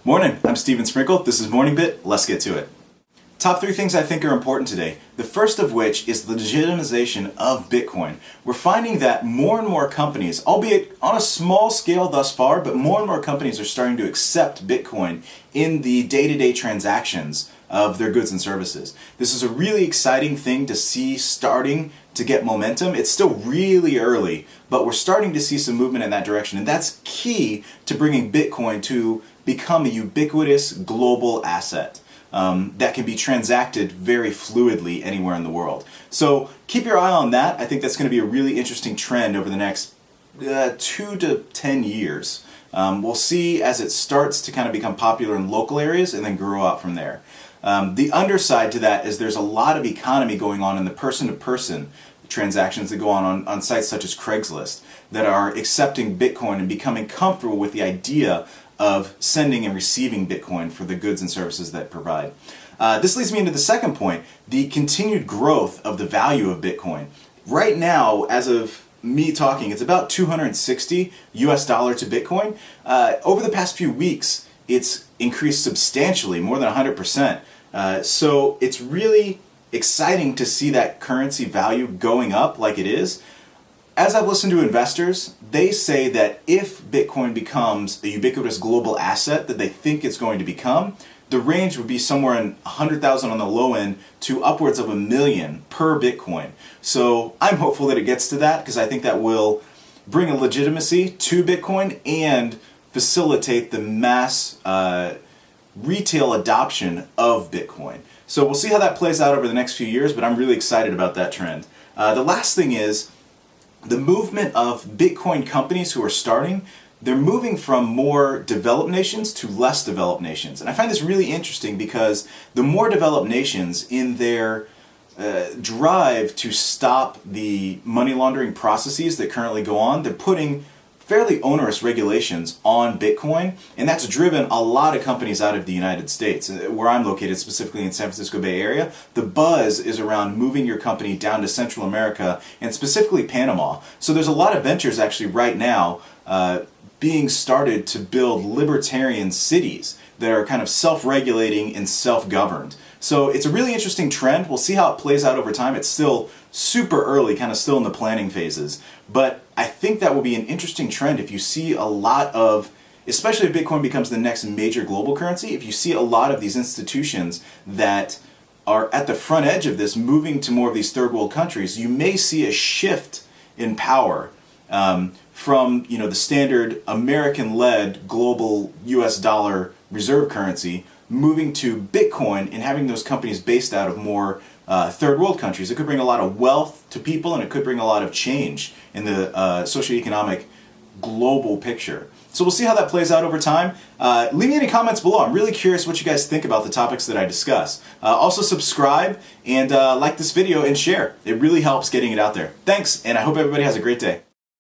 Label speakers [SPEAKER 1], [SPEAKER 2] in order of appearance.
[SPEAKER 1] Morning, I'm Steven Sprinkle. This is Morning Bit. Let's get to it. Top 3 things I think are important today. The first of which is the legitimization of Bitcoin. We're finding that more and more companies, albeit on a small scale thus far, but more and more companies are starting to accept Bitcoin in the day-to-day transactions of their goods and services. This is a really exciting thing to see starting to get momentum. It's still really early, but we're starting to see some movement in that direction, and that's key to bringing Bitcoin to become a ubiquitous global asset that can be transacted very fluidly anywhere in the world. So keep your eye on that. I think that's going to be a really interesting trend over the next 2 to 10 years. We'll see as it starts to kind of become popular in local areas and then grow out from there. The underside to that is there's a lot of economy going on in the person-to-person transactions that go on sites such as Craigslist that are accepting Bitcoin and becoming comfortable with the idea of sending and receiving Bitcoin for the goods and services that it provide. This leads me into the second point, the continued growth of the value of Bitcoin. Right now, as of me talking, it's about $260 to Bitcoin. Over the past few weeks, it's increased substantially, more than 100%. So it's really exciting to see that currency value going up like it is. As I've listened to investors, they say that if Bitcoin becomes a ubiquitous global asset that they think it's going to become, the range would be somewhere in 100,000 on the low end to upwards of $1 million per Bitcoin. So I'm hopeful that it gets to that because I think that will bring a legitimacy to Bitcoin and facilitate the mass retail adoption of Bitcoin. So we'll see how that plays out over the next few years, but I'm really excited about that trend. The last thing is the movement of Bitcoin companies who are starting. They're moving from more developed nations to less developed nations. And I find this really interesting because the more developed nations in their drive to stop the money laundering processes that currently go on, they're putting fairly onerous regulations on Bitcoin, and that's driven a lot of companies out of the United States. Where I'm located, specifically in San Francisco Bay Area, the buzz is around moving your company down to Central America and specifically Panama. So there's a lot of ventures actually right now being started to build libertarian cities that are kind of self-regulating and self-governed. So it's a really interesting trend. We'll see how it plays out over time. It's still super early, kind of still in the planning phases. But I think that will be an interesting trend if you see a lot of, especially if Bitcoin becomes the next major global currency, if you see a lot of these institutions that are at the front edge of this moving to more of these third world countries, you may see a shift in power from the standard American-led global US dollar reserve currency moving to Bitcoin and having those companies based out of more third world countries. It could bring a lot of wealth to people and it could bring a lot of change in the socioeconomic global picture. So we'll see how that plays out over time. Leave me any comments below. I'm really curious what you guys think about the topics that I discuss. Also subscribe and like this video and share. It really helps getting it out there. Thanks, and I hope everybody has a great day.